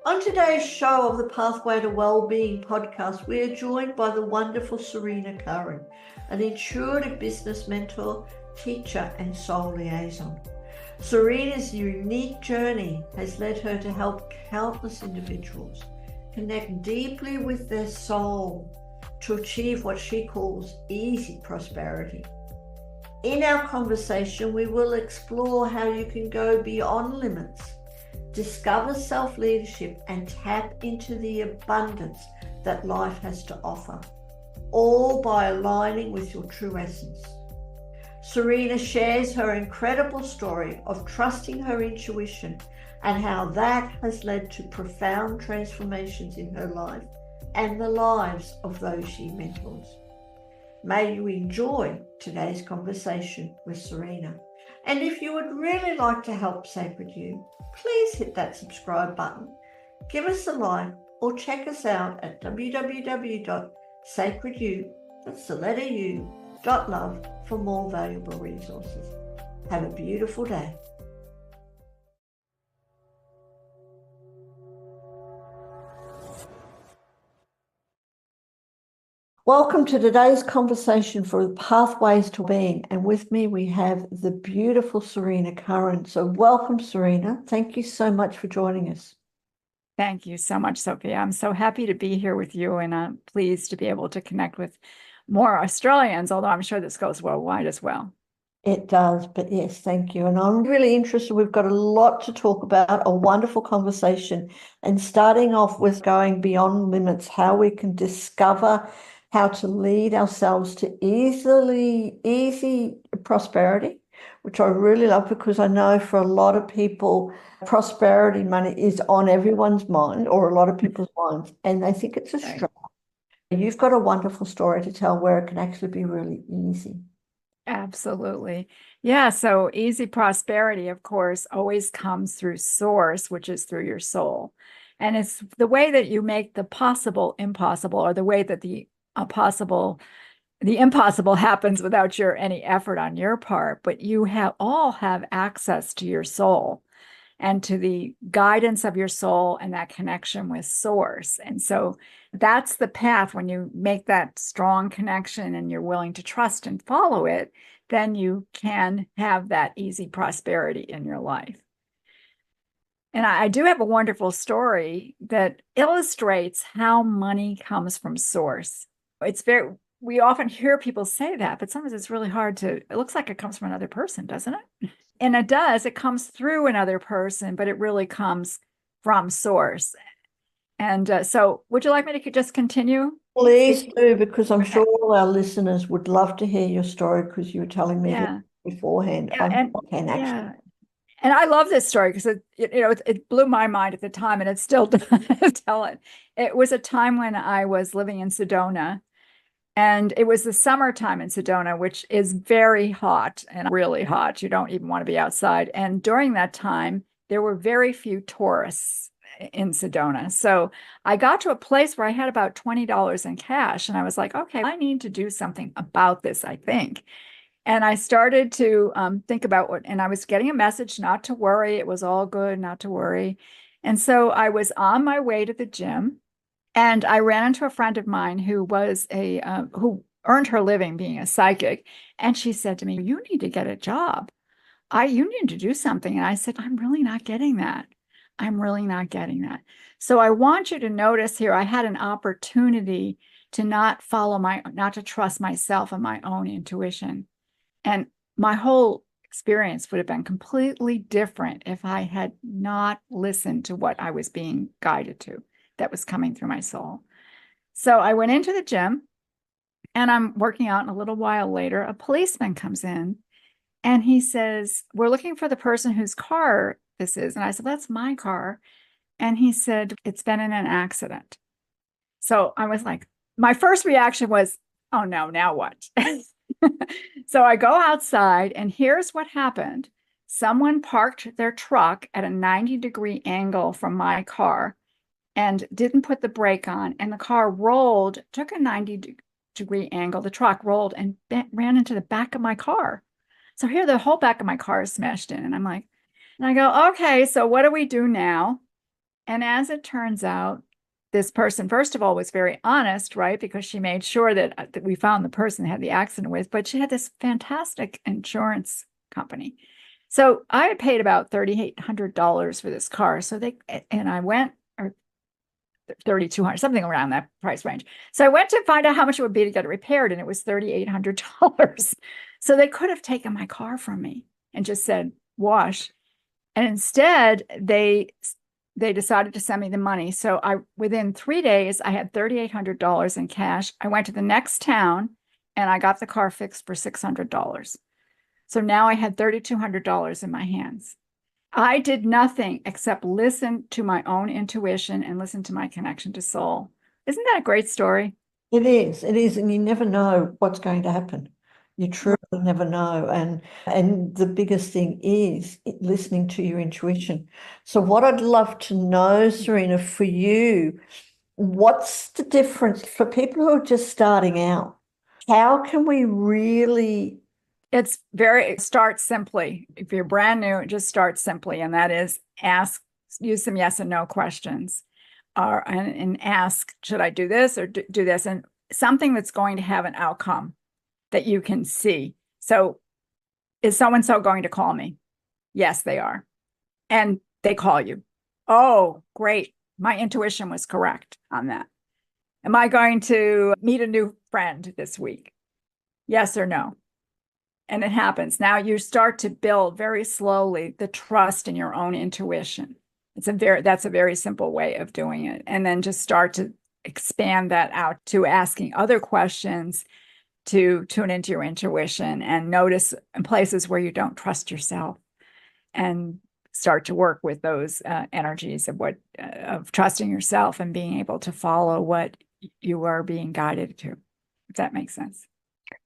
On today's show of the Pathway to Wellbeing podcast, we are joined by the wonderful Serena Curran, an intuitive business mentor, teacher, and soul liaison. Serena's unique journey has led her to help countless individuals connect deeply with their soul to achieve what she calls easy prosperity. In our conversation, we will explore how you can go beyond limits, discover self-leadership, and tap into the abundance that life has to offer, all by aligning with your true essence. Serena shares her incredible story of trusting her intuition and how that has led to profound transformations in her life and the lives of those she mentors. May you enjoy today's conversation with Serena. And if you would really like to help Sacred You, please hit that subscribe button, give us a like, or check us out at www.sacredyou.love for more valuable resources. Have a beautiful day. Welcome to today's conversation for Pathways to Being. And with me, we have the beautiful Serena Curran. So welcome, Serena. Thank you so much for joining us. Thank you so much, Sophia. I'm so happy to be here with you, and I'm pleased to be able to connect with more Australians, although I'm sure this goes worldwide as well. It does, but yes, thank you. And I'm really interested. We've got a lot to talk about, a wonderful conversation, and starting off with going beyond limits, how we can discover how to lead ourselves to easy prosperity, which I really love, because I know for a lot of people, prosperity money is on everyone's mind, or a lot of people's minds, and they think it's a struggle. You've got a wonderful story to tell where it can actually be really easy. Absolutely. Yeah. So easy prosperity, of course, always comes through source, which is through your soul. And it's the way that you make the possible impossible, or the way that the impossible happens without any effort on your part. But you all have access to your soul and to the guidance of your soul and that connection with source. And so that's the path. When you make that strong connection and you're willing to trust and follow it, then you can have that easy prosperity in your life. And I do have a wonderful story that illustrates how money comes from source. We often hear people say that, but sometimes it's really hard it looks like it comes from another person, doesn't it? And it does, it comes through another person, but it really comes from source. And so would you like me to just continue? Please do, because I'm sure all our listeners would love to hear your story, because you were telling me beforehand. And I love this story because it blew my mind at the time, and it still does tell it. It was a time when I was living in Sedona, and it was the summertime in Sedona, which is very hot and really hot. You don't even want to be outside. And during that time, there were very few tourists in Sedona. So I got to a place where I had about $20 in cash, and I was like, okay, I need to do something about this, I think. And I started to think about and I was getting a message not to worry. It was all good, not to worry. And so I was on my way to the gym, and I ran into a friend of mine who was who earned her living being a psychic. And she said to me, you need to get a job. You need to do something. And I said, I'm really not getting that. I'm really not getting that. So I want you to notice here, I had an opportunity to not to trust myself and my own intuition. And my whole experience would have been completely different if I had not listened to what I was being guided to, that was coming through my soul. So I went into the gym, and I'm working out, and a little while later, a policeman comes in, and he says, we're looking for the person whose car this is. And I said, that's my car. And he said, it's been in an accident. So I was like, my first reaction was, oh no, now what? So I go outside, and here's what happened. Someone parked their truck at a 90-degree angle from my car and didn't put the brake on, and the car rolled, took a 90-degree angle, the truck rolled and ran into the back of my car. So here the whole back of my car is smashed in, and I'm like, and I go, okay, so what do we do now? And as it turns out, this person, first of all, was very honest, right? Because she made sure that we found the person they had the accident with, but she had this fantastic insurance company. So I had paid about $3,800 for this car. And I went, or 3,200, something around that price range. So I went to find out how much it would be to get it repaired, and it was $3,800. So they could have taken my car from me and just said, wash. And instead, they decided to send me the money. So within 3 days, I had $3,800 in cash. I went to the next town and I got the car fixed for $600. So now I had $3,200 in my hands. I did nothing except listen to my own intuition and listen to my connection to soul. Isn't that a great story? It is, and you never know what's going to happen. You truly never know. And the biggest thing is listening to your intuition. So what I'd love to know, Serena, for you, what's the difference for people who are just starting out? How can we really Start simply. If you're brand new, just start simply. And that is use some yes and no questions. And ask, should I do this or do this? And something that's going to have an outcome that you can see. So is so-and-so going to call me? Yes, they are. And they call you. Oh, great. My intuition was correct on that. Am I going to meet a new friend this week? Yes or no? And it happens. Now you start to build very slowly the trust in your own intuition. That's a very simple way of doing it. And then just start to expand that out to asking other questions, to tune into your intuition and notice in places where you don't trust yourself, and start to work with those energies of trusting yourself and being able to follow what you are being guided to, if that makes sense.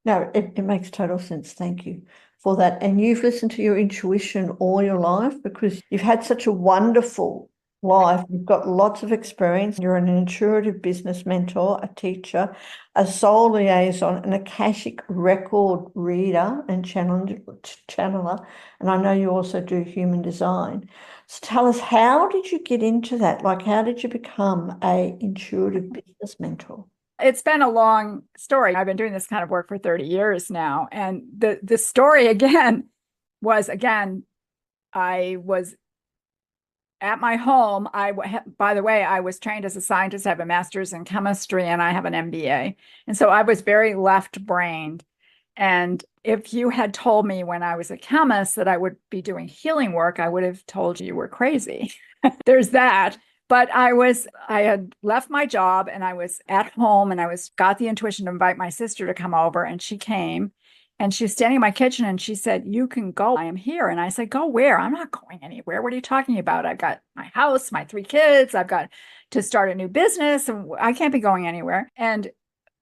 No, it makes total sense. Thank you for that. And you've listened to your intuition all your life because you've had such a wonderful life. You've got lots of experience. You're an intuitive business mentor, a teacher, a soul liaison, an Akashic record reader and channeler. And I know you also do human design. So tell us, how did you get into that? Like, how did you become an intuitive business mentor? It's been a long story. I've been doing this kind of work for 30 years now. And the story again was, I was at my home. By the way, I was trained as a scientist. I have a master's in chemistry and I have an MBA. And so I was very left-brained. And if you had told me when I was a chemist that I would be doing healing work, I would have told you were crazy. There's that. But I had left my job and I was at home and got the intuition to invite my sister to come over, and she came and she was standing in my kitchen and she said, "You can go. I am here." And I said, "Go where? I'm not going anywhere. What are you talking about? I've got my house, my 3 kids. I've got to start a new business and I can't be going anywhere." And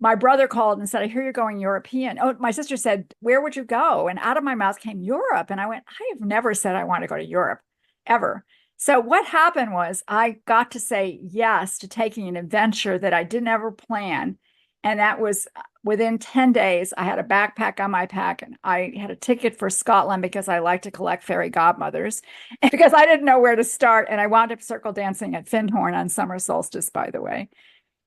my brother called and said, "I hear you're going European." Oh, my sister said, "Where would you go?" And out of my mouth came Europe. And I went, "I have never said I want to go to Europe, ever." So what happened was I got to say yes to taking an adventure that I didn't ever plan. And that was within 10 days, I had a backpack on my back and I had a ticket for Scotland because I like to collect fairy godmothers and because I didn't know where to start. And I wound up circle dancing at Findhorn on summer solstice, by the way.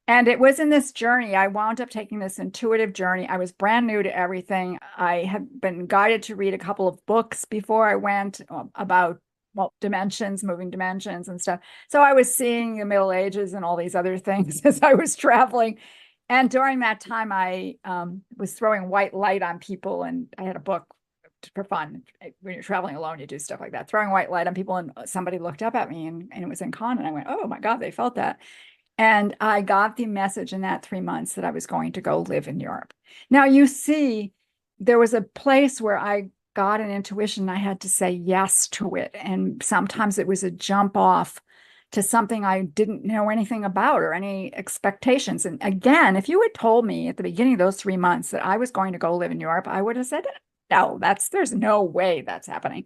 And it was in this journey, I wound up taking this intuitive journey. I was brand new to everything. I had been guided to read a couple of books before I went about dimensions, moving dimensions and stuff. So I was seeing the Middle Ages and all these other things as I was traveling. And during that time, I was throwing white light on people. And I had a book for fun. When you're traveling alone, you do stuff like that, throwing white light on people. And somebody looked up at me and it was in con. And I went, "Oh my God, they felt that." And I got the message in that 3 months that I was going to go live in Europe. Now, you see, there was a place where I got an intuition. I had to say yes to it. And sometimes it was a jump off to something I didn't know anything about or any expectations. And again, if you had told me at the beginning of those 3 months that I was going to go live in Europe, I would have said, "No, there's no way that's happening."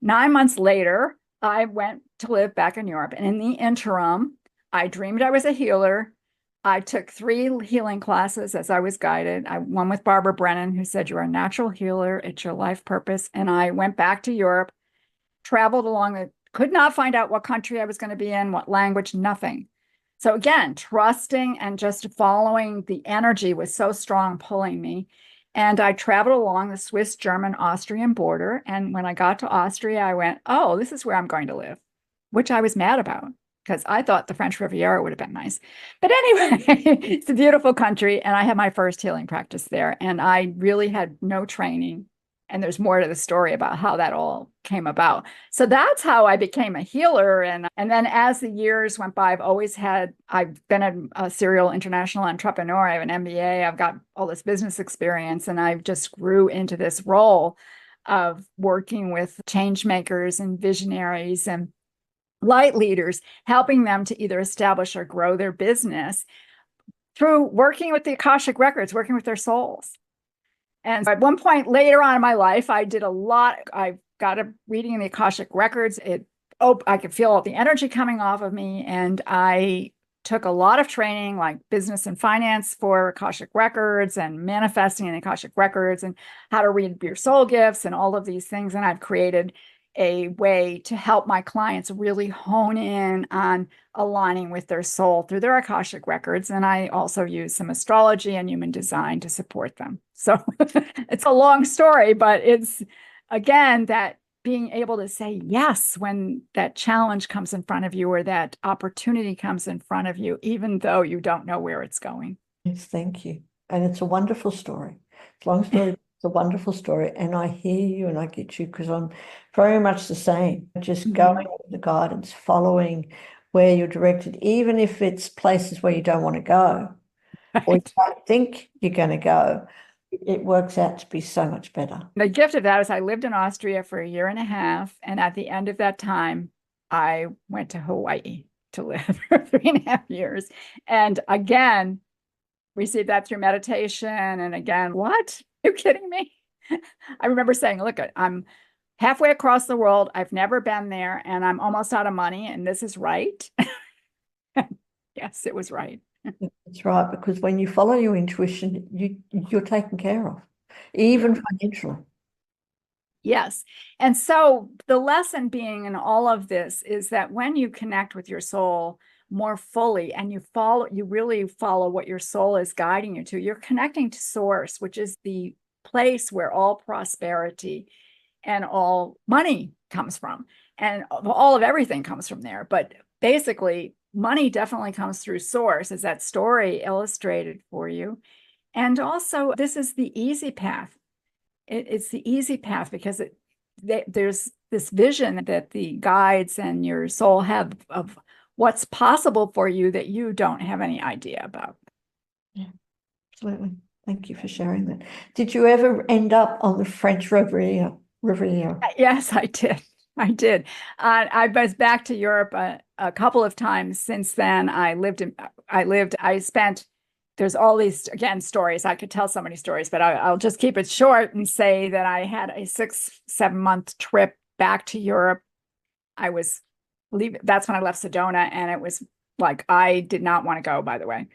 9 months later, I went to live back in Europe. And in the interim, I dreamed I was a healer. I took 3 healing classes as I was guided. One with Barbara Brennan, who said, "You're a natural healer. It's your life purpose." And I went back to Europe, traveled along the Could not find out what country I was going to be in, what language, nothing. So again, trusting and just following the energy was so strong pulling me. And I traveled along the Swiss, German, Austrian border. And when I got to Austria, I went, oh, this is where I'm going to live, which I was mad about because I thought the French Riviera would have been nice. But anyway, it's a beautiful country. And I had my first healing practice there. And I really had no training. And there's more to the story about how that all came about. So that's how I became a healer. And then as the years went by, I've been a serial international entrepreneur. I have an MBA. I've got all this business experience, and I've just grew into this role of working with changemakers and visionaries and light leaders, helping them to either establish or grow their business through working with the Akashic records, working with their souls. And at one point later on in my life, I got a reading in the Akashic records. I could feel all the energy coming off of me. And I took a lot of training, like business and finance for Akashic records and manifesting in the Akashic records and how to read your soul gifts and all of these things. And I've created a way to help my clients really hone in on aligning with their soul through their Akashic records. And I also use some astrology and human design to support them. So it's a long story, but it's, again, that being able to say yes when that challenge comes in front of you or that opportunity comes in front of you, even though you don't know where it's going. Yes, thank you. And it's a wonderful story. It's a long story. It's a wonderful story. And I hear you and I get you because I'm very much the same. Just going with the guidance, following where you're directed, even if it's places where you don't want to go or you don't think you're going to go, it works out to be so much better. The gift of that is I lived in Austria for 1.5 years. And at the end of that time, I went to Hawaii to live for 3.5 years. And again, received that through meditation. And again, what? Are you kidding me? I remember saying, look, I'm halfway across the world. I've never been there and I'm almost out of money. And this is right. Yes, it was right. That's right, because when you follow your intuition, you're taken care of, even financially. Yes. And so the lesson being in all of this is that when you connect with your soul more fully and you really follow what your soul is guiding you to, you're connecting to source, which is the place where all prosperity and all money comes from. And all of everything comes from there. But basically, money definitely comes through source, as that story illustrated for you. And also, this is the easy path. It's the easy path because there's this vision that the guides and your soul have of what's possible for you that you don't have any idea about. Yeah, absolutely. Thank you for sharing that. Did you ever end up on the French Riviera? Yes, I did. I did. I was back to Europe a couple of times since then. There's all these, again, stories. I could tell so many stories, but I'll just keep it short and say that I had a 6-7 month trip back to Europe. I was leaving. That's when I left Sedona. And it was like, I did not want to go, by the way.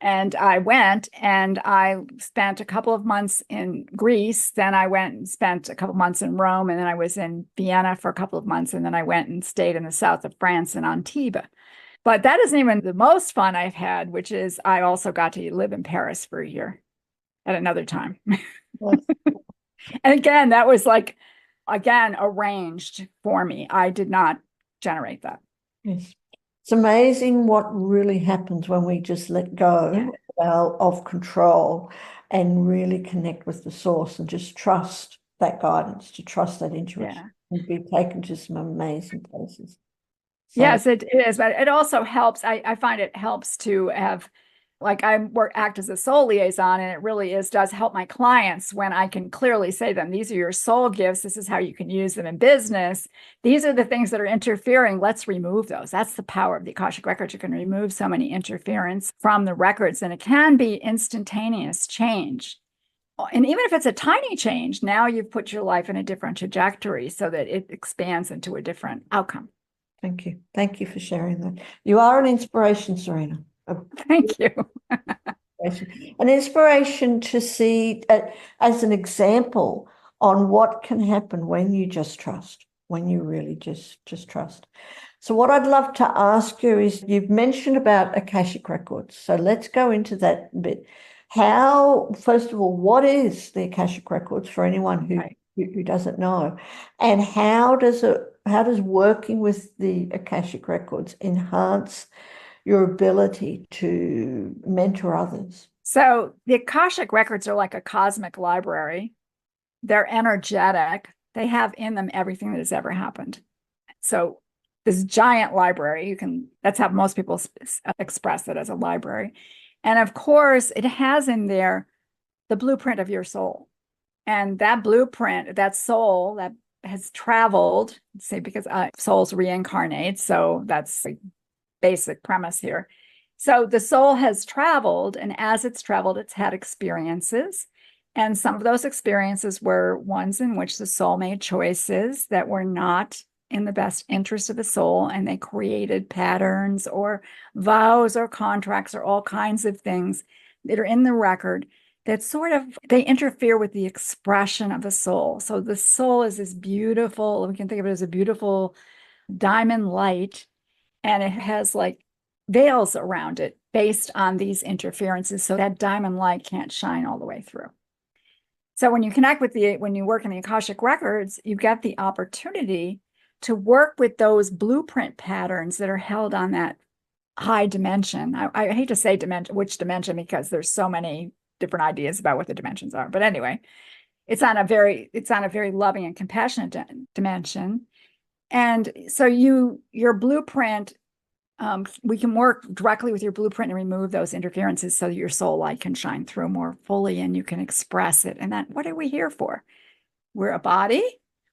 And I went and I spent a couple of months in Greece. Then I went and spent a couple of months in Rome. And then I was in Vienna for a couple of months. And then I went and stayed in the south of France in Antibes. But that isn't even the most fun I've had, which is I also got to live in Paris for 1 year at another time. And again, that was like, arranged for me. I did not generate that. Yes. It's amazing what really happens when we just let go of control and really connect with the source and just trust that guidance, to trust that intuition and be taken to some amazing places. So, yes, it is. But it also helps. I find it helps to have, like, act as a soul liaison, and it really does help my clients when I can clearly say them, these are your soul gifts. This is how you can use them in business. These are the things that are interfering. Let's remove those. That's the power of the Akashic records. You can remove so many interference from the records, and it can be instantaneous change. And even if it's a tiny change, now you've put your life in a different trajectory so that it expands into a different outcome. Thank you. Thank you for sharing that. You are an inspiration, Serena. Thank you. An inspiration to see as an example on what can happen when you just trust, when you really just trust. So what I'd love to ask you is, you've mentioned about Akashic records. So let's go into that a bit. How, first of all, what is the Akashic records for anyone who doesn't know? And how does working with the Akashic records enhance your ability to mentor others? So the Akashic records are like a cosmic library. They're energetic. They have in them everything that has ever happened. So this giant library, that's how most people express it, as a library. And of course, it has in there the blueprint of your soul. And that blueprint, that soul that has traveled, say, because souls reincarnate. So that's the basic premise here. So the soul has traveled, and as it's traveled, it's had experiences. And some of those experiences were ones in which the soul made choices that were not in the best interest of the soul, and they created patterns or vows or contracts or all kinds of things that are in the record that sort of, they interfere with the expression of the soul. So the soul is this beautiful, we can think of it as a beautiful diamond light, and it has like veils around it based on these interferences, so that diamond light can't shine all the way through. So when you connect with when you work in the Akashic records, you get the opportunity to work with those blueprint patterns that are held on that high dimension. I hate to say which dimension, because there's so many different ideas about what the dimensions are. But anyway, it's on a very loving and compassionate dimension. And so your blueprint, we can work directly with your blueprint and remove those interferences so that your soul light can shine through more fully and you can express it. And what are we here for? We're a body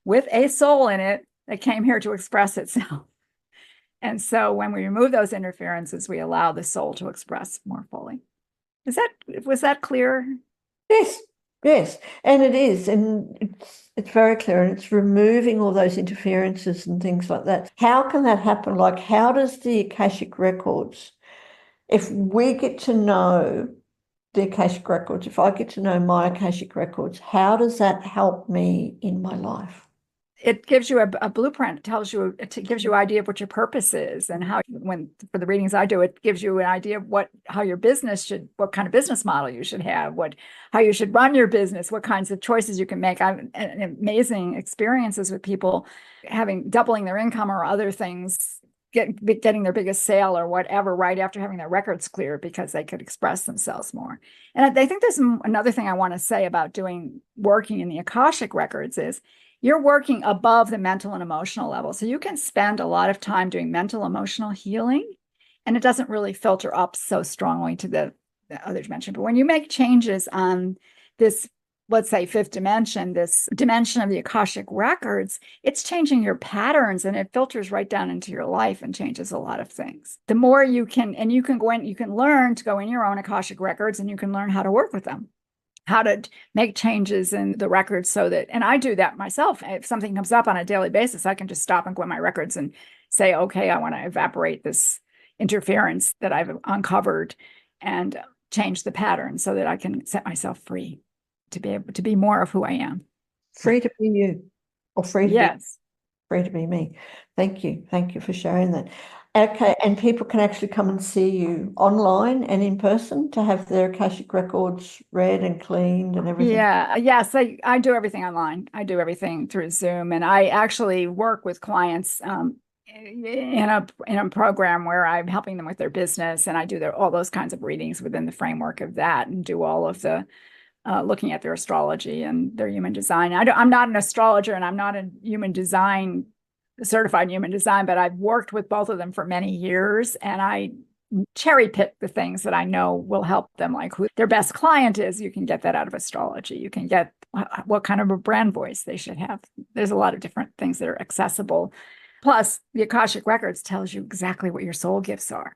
with a soul in it that came here to express itself. And so when we remove those interferences, we allow the soul to express more fully. Was that clear? Yes, and it is, and it's very clear, and it's removing all those interferences and things like that. How can that happen? Like, how does the Akashic records, if we get to know the Akashic records, if I get to know my Akashic records, how does that help me in my life? It gives you a blueprint. It gives you an idea of what your purpose is, and how, for the readings I do, it gives you an idea of what kind of business model you should have, how you should run your business, what kinds of choices you can make. I've had amazing experiences with people doubling their income or other things, getting their biggest sale or whatever right after having their records cleared, because they could express themselves more. And I think there's another thing I want to say about working in the Akashic records is, you're working above the mental and emotional level. So you can spend a lot of time doing mental, emotional healing, and it doesn't really filter up so strongly to the other dimension. But when you make changes on this, let's say, fifth dimension, this dimension of the Akashic records, it's changing your patterns, and it filters right down into your life and changes a lot of things. The more you can learn to go in your own Akashic records, and you can learn how to work with them, how to make changes in the records, and I do that myself. If something comes up on a daily basis, I can just stop and go in my records and say, okay, I want to evaporate this interference that I've uncovered and change the pattern so that I can set myself free to be able to be more of who I am. Free to be you, or free to be me. Thank you. Thank you for sharing that. Okay, and people can actually come and see you online and in person to have their Akashic records read and cleaned and everything. Yeah, yes, I do everything online. I do everything through Zoom, and I actually work with clients in a program where I'm helping them with their business, and I do all those kinds of readings within the framework of that, and do all of the looking at their astrology and their human design. I'm not an astrologer, and I'm not a certified human design, but I've worked with both of them for many years, and I cherry pick the things that I know will help them, like who their best client is. You can get that out of astrology. You can get what kind of a brand voice they should have. There's a lot of different things that are accessible. Plus, the Akashic records tells you exactly what your soul gifts are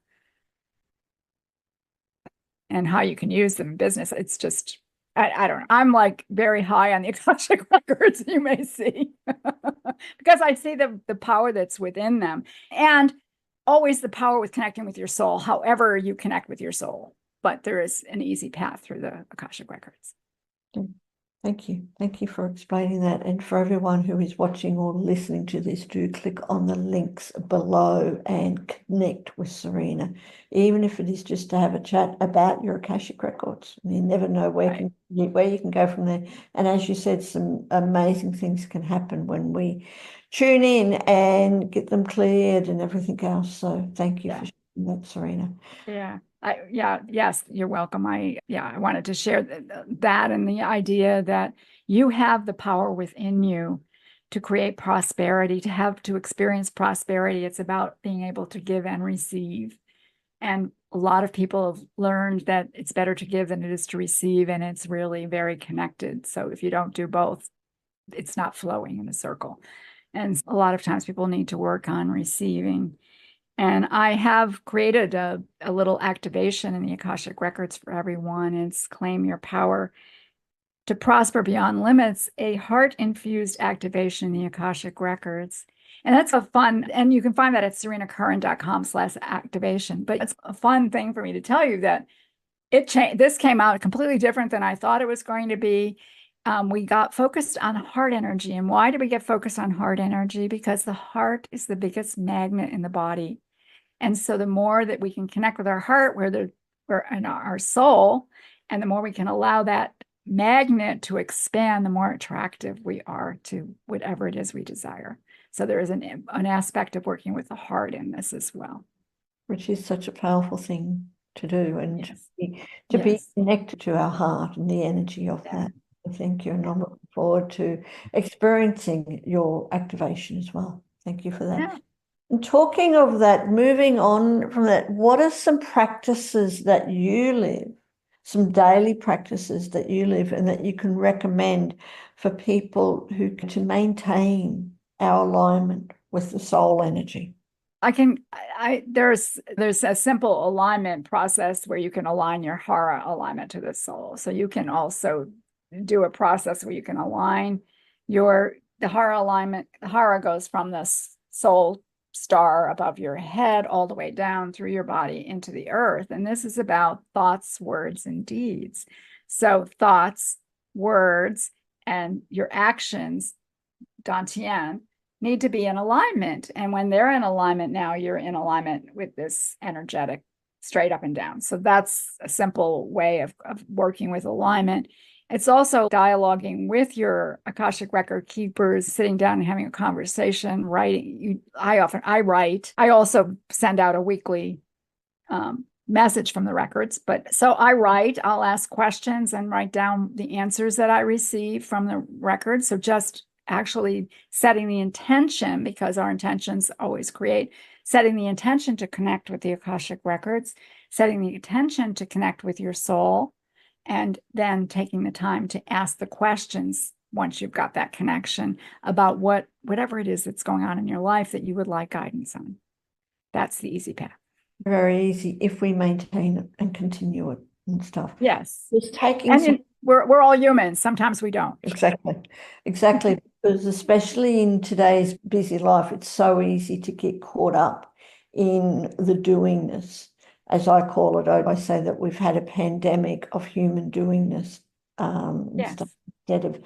and how you can use them in business. It's just, I don't know. I'm like very high on the Akashic records, you may see, because I see the power that's within them, and always the power with connecting with your soul, however you connect with your soul. But there is an easy path through the Akashic records. Thank you. Thank you for explaining that. And for everyone who is watching or listening to this, do click on the links below and connect with Serena, even if it is just to have a chat about your Akashic records. You never know where you can go from there. And as you said, some amazing things can happen when we tune in and get them cleared and everything else. So thank you for sharing that, Serena. Yes, you're welcome. I wanted to share that and the idea that you have the power within you to create prosperity, to experience prosperity. It's about being able to give and receive. And a lot of people have learned that it's better to give than it is to receive, and it's really very connected. So if you don't do both, it's not flowing in a circle. And a lot of times people need to work on receiving. And I have created a little activation in the Akashic Records for everyone. It's Claim Your Power to Prosper Beyond Limits, a heart-infused activation in the Akashic Records. And that's a fun, and you can find that at serenacurran.com/activation. But it's a fun thing for me to tell you that this came out completely different than I thought it was going to be. We got focused on heart energy. And why did we get focused on heart energy? Because the heart is the biggest magnet in the body. And so the more that we can connect with our heart, we're in our soul, and the more we can allow that magnet to expand, the more attractive we are to whatever it is we desire. So there is an aspect of working with the heart in this as well. Which is such a powerful thing to do, and to Yes. be connected to our heart and the energy of that. Thank you. And I'm looking forward to experiencing your activation as well. Thank you for that. Yeah. And talking of that, moving on from that, what are some practices that you live, some daily practices that you live and that you can recommend for people to maintain our alignment with the soul energy? There's a simple alignment process where you can align your hara alignment to the soul. So you can also do a process where you can align the hara alignment. The hara goes from the soul star above your head all the way down through your body into the earth. And this is about thoughts, words, and deeds. So thoughts, words, and your actions, Dantian, need to be in alignment. And when they're in alignment, now you're in alignment with this energetic straight up and down. So that's a simple way of working with alignment. It's also dialoguing with your Akashic record keepers, sitting down and having a conversation, writing. I write. I also send out a weekly message from the records. But so I write, I'll ask questions and write down the answers that I receive from the records. So just actually setting the intention, because our intentions always create, setting the intention to connect with the Akashic records, setting the intention to connect with your soul, and then taking the time to ask the questions once you've got that connection about whatever it is that's going on in your life that you would like guidance on. That's the easy path. Very easy if we maintain it and continue it and stuff. Yes. Just taking we're all humans. Sometimes we don't. Exactly. Because especially in today's busy life, it's so easy to get caught up in the doingness, as I call it. I say that we've had a pandemic of human doingness, stuff, instead of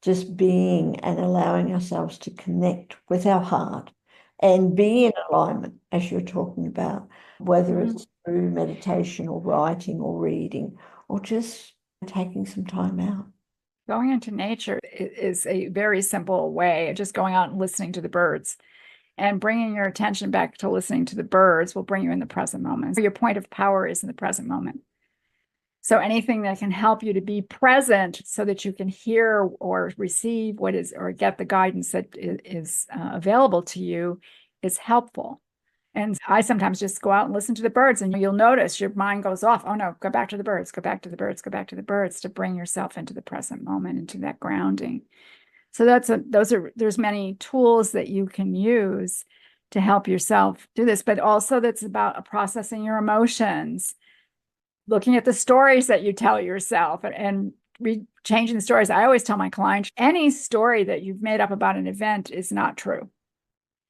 just being and allowing ourselves to connect with our heart and be in alignment, as you're talking about, whether it's through meditation or writing or reading or just taking some time out. Going into nature is a very simple way of just going out and listening to the birds, and bringing your attention back to listening to the birds will bring you in the present moment. So your point of power is in the present moment. So anything that can help you to be present so that you can hear or receive or get the guidance that is available to you is helpful. And I sometimes just go out and listen to the birds, and you'll notice your mind goes off. Oh no, go back to the birds, go back to the birds, go back to the birds, to bring yourself into the present moment, into that grounding. So there's many tools that you can use to help yourself do this, but also that's about processing your emotions, looking at the stories that you tell yourself and changing the stories. I always tell my clients, any story that you've made up about an event is not true.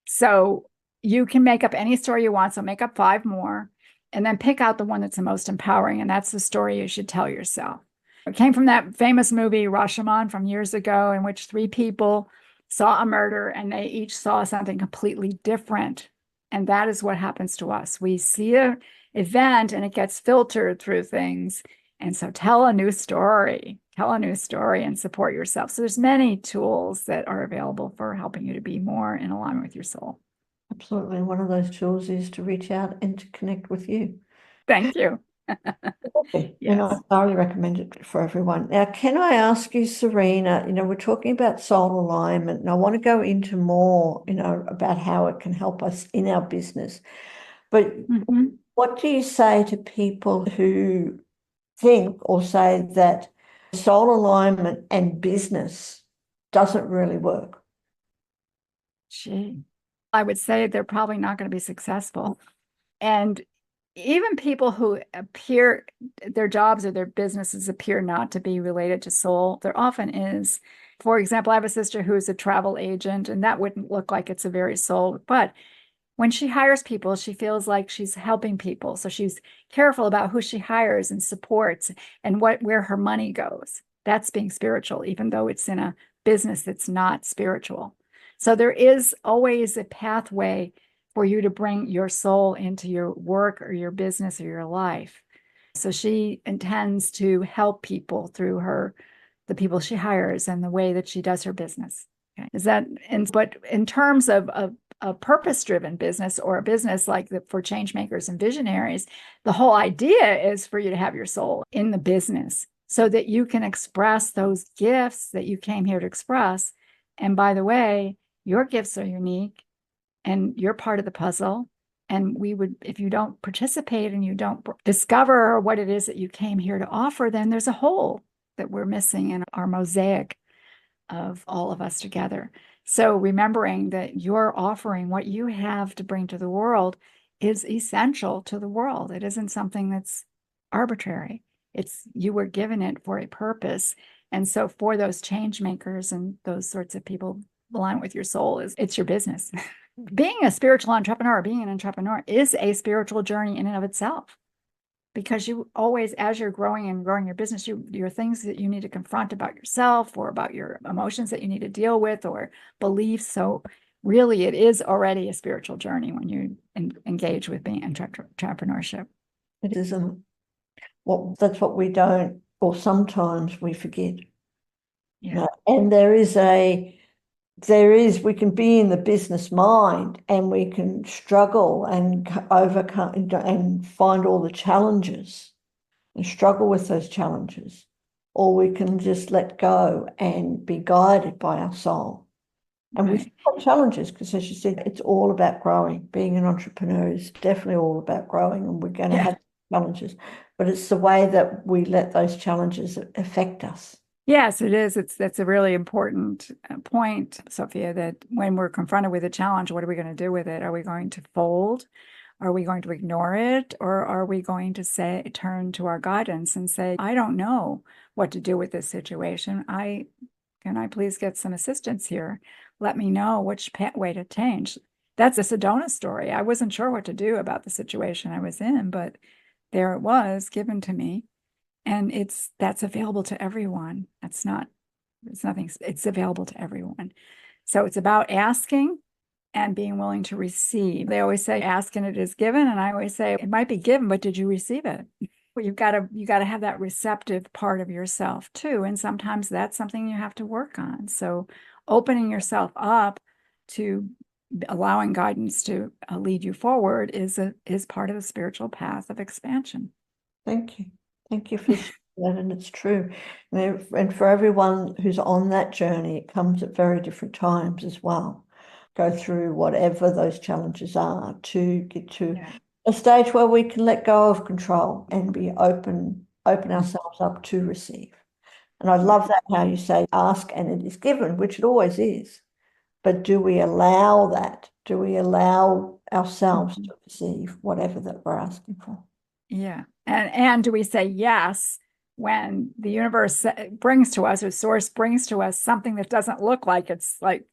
So you can make up any story you want. So make up 5 more and then pick out the one that's the most empowering. And that's the story you should tell yourself. It came from that famous movie Rashomon from years ago, in which three people saw a murder and they each saw something completely different. And that is what happens to us. We see an event and it gets filtered through things. And so tell a new story and support yourself. So there's many tools that are available for helping you to be more in alignment with your soul. Absolutely. One of those tools is to reach out and to connect with you. Thank you. Okay. And I Yes. thoroughly recommend it for everyone. Now, can I ask you, Serena, we're talking about soul alignment, and I want to go into more, about how it can help us in our business. But what do you say to people who think or say that soul alignment and business doesn't really work? Gee, I would say they're probably not going to be successful. And even people who appear, their jobs or their businesses appear not to be related to soul, there often is. For example, I have a sister who's a travel agent, and that wouldn't look like it's a very soul, but when she hires people, she feels like she's helping people. So she's careful about who she hires and supports and where her money goes. That's being spiritual, even though it's in a business that's not spiritual. So there is always a pathway for you to bring your soul into your work or your business or your life. So she intends to help people through the people she hires and the way that she does her business. Okay. But in terms of a purpose-driven business or a business like for changemakers and visionaries, the whole idea is for you to have your soul in the business so that you can express those gifts that you came here to express. And by the way, your gifts are unique and you're part of the puzzle. And if you don't participate and you don't discover what it is that you came here to offer, then there's a hole that we're missing in our mosaic of all of us together. So remembering that you're offering what you have to bring to the world is essential to the world. It isn't something that's arbitrary. You were given it for a purpose. And so for those change makers and those sorts of people aligned with your soul, it's your business. Being a spiritual entrepreneur, being an entrepreneur is a spiritual journey in and of itself. Because you always, as you're growing and growing your business, your things that you need to confront about yourself or about your emotions that you need to deal with or beliefs. So really, it is already a spiritual journey when you engage with being entrepreneurship. It isn't. Well, that's what we don't, or sometimes we forget. Yeah. And we can be in the business mind and we can struggle and overcome and find all the challenges and struggle with those challenges, or we can just let go and be guided by our soul. And we have challenges because, as you said, it's all about growing. Being an entrepreneur is definitely all about growing, and we're going to have challenges, but it's the way that we let those challenges affect us. Yes, it is. That's a really important point, Sophia, that when we're confronted with a challenge, what are we going to do with it? Are we going to fold? Are we going to ignore it? Or are we going to turn to our guidance and say, I don't know what to do with this situation. Can I please get some assistance here? Let me know which way to change. That's a Sedona story. I wasn't sure what to do about the situation I was in, but there it was given to me. And that's available to everyone. It's available to everyone. So it's about asking and being willing to receive. They always say, ask and it is given. And I always say, it might be given, but did you receive it? Well, you got to have that receptive part of yourself too. And sometimes that's something you have to work on. So opening yourself up to allowing guidance to lead you forward is part of the spiritual path of expansion. Thank you. Thank you for sharing that, and it's true. And for everyone who's on that journey, it comes at very different times as well. Go through whatever those challenges are to get to a stage where we can let go of control and be open ourselves up to receive. And I love that how you say ask and it is given, which it always is. But do we allow that? Do we allow ourselves to receive whatever that we're asking for? Yeah. And do we say yes when the universe brings to us or source brings to us something that doesn't look like it's like,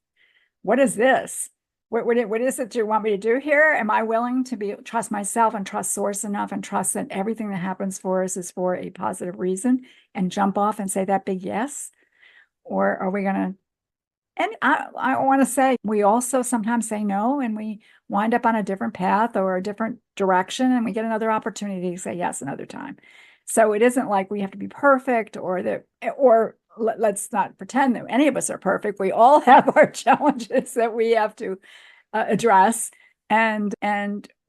what is this? what is it you want me to do here? Am I willing to trust myself and trust source enough and trust that everything that happens for us is for a positive reason and jump off and say that big yes? Or are we going to? And I want to say we also sometimes say no and we wind up on a different path or a different direction and we get another opportunity to say yes another time. So it isn't like we have to be perfect or let's not pretend that any of us are perfect. We all have our challenges that we have to address. And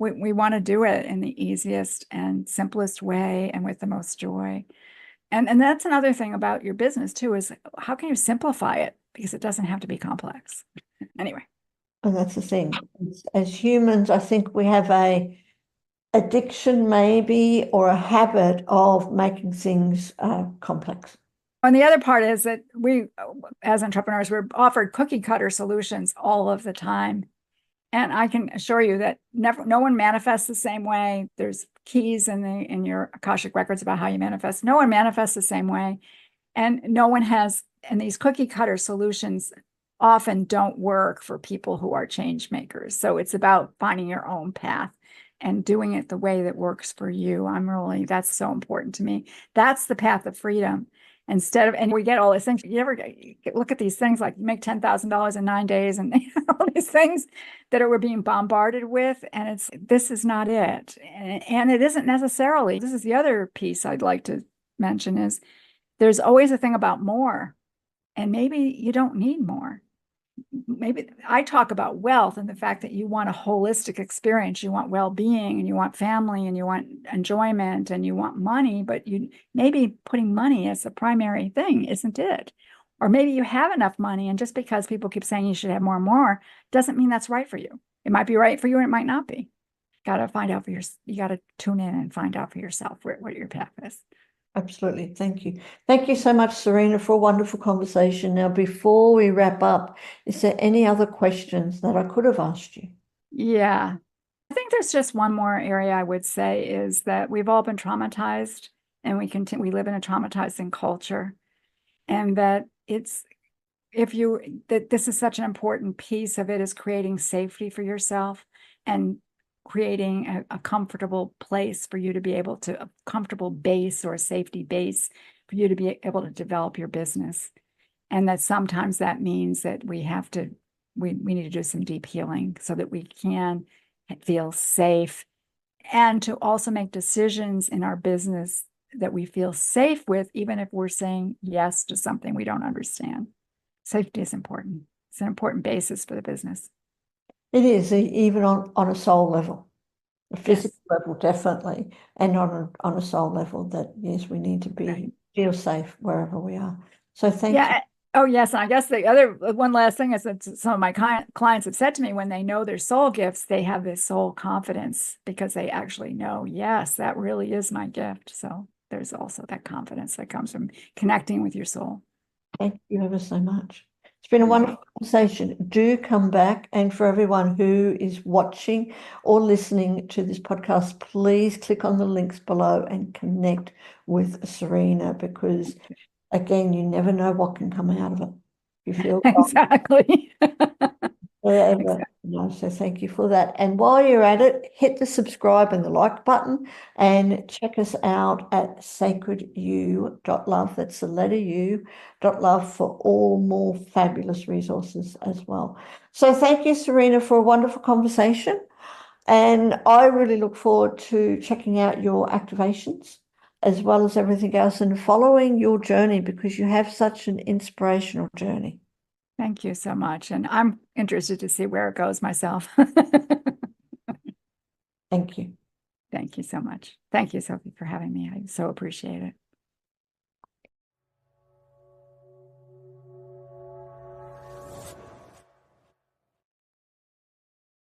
we want to do it in the easiest and simplest way and with the most joy. And that's another thing about your business too, is how can you simplify it? Because it doesn't have to be complex. Anyway. And that's the thing. As humans, I think we have a addiction maybe or a habit of making things complex. And the other part is that we, as entrepreneurs, we're offered cookie cutter solutions all of the time. And I can assure you that no one manifests the same way. There's keys in your Akashic records about how you manifest. No one manifests the same way. And no one has, and these cookie cutter solutions often don't work for people who are change makers. So it's about finding your own path and doing it the way that works for you. That's so important to me. That's the path of freedom. Instead of, and we get all these things, you ever look at these things like you make $10,000 in 9 days and all these things that we're being bombarded with. And this is not it. And it isn't necessarily, this is the other piece I'd like to mention is there's always a thing about more. And maybe you don't need more. Maybe I talk about wealth and the fact that you want a holistic experience. You want well-being and you want family and you want enjoyment and you want money, but you maybe putting money as the primary thing isn't it. Or maybe you have enough money and just because people keep saying you should have more and more doesn't mean that's right for you. It might be right for you and it might not be. Got to find out you got to tune in and find out for yourself what your path is. Absolutely. Thank you. Thank you so much, Serena, for a wonderful conversation. Now, before we wrap up, is there any other questions that I could have asked you? Yeah. I think there's just one more area I would say is that we've all been traumatized and we live in a traumatizing culture. And that that this is such an important piece of it is creating safety for yourself and creating a comfortable place for you to be able to, a comfortable base or a safety base for you to be able to develop your business. And that sometimes that means that we need to do some deep healing so that we can feel safe and to also make decisions in our business that we feel safe with, even if we're saying yes to something we don't understand. Safety is important. It's an important basis for the business. It is, even on a soul level, a physical level, definitely, and on a soul level that, yes, we need to feel safe wherever we are. So thank you. Oh, yes. And I guess the other one last thing is that some of my clients have said to me when they know their soul gifts, they have this soul confidence because they actually know, yes, that really is my gift. So there's also that confidence that comes from connecting with your soul. Thank you ever so much. It's been a wonderful conversation. Do come back. And for everyone who is watching or listening to this podcast, please click on the links below and connect with Serena because, again, you never know what can come out of it. You feel exactly. Exactly. No, so thank you for that. And while you're at it, hit the subscribe and the like button and check us out at sacredyou.love. That's the letter U.love for all more fabulous resources as well. So thank you, Serena, for a wonderful conversation. And I really look forward to checking out your activations as well as everything else and following your journey because you have such an inspirational journey. Thank you so much. And I'm interested to see where it goes myself. Thank you. Thank you so much. Thank you, Sophie, for having me. I so appreciate it.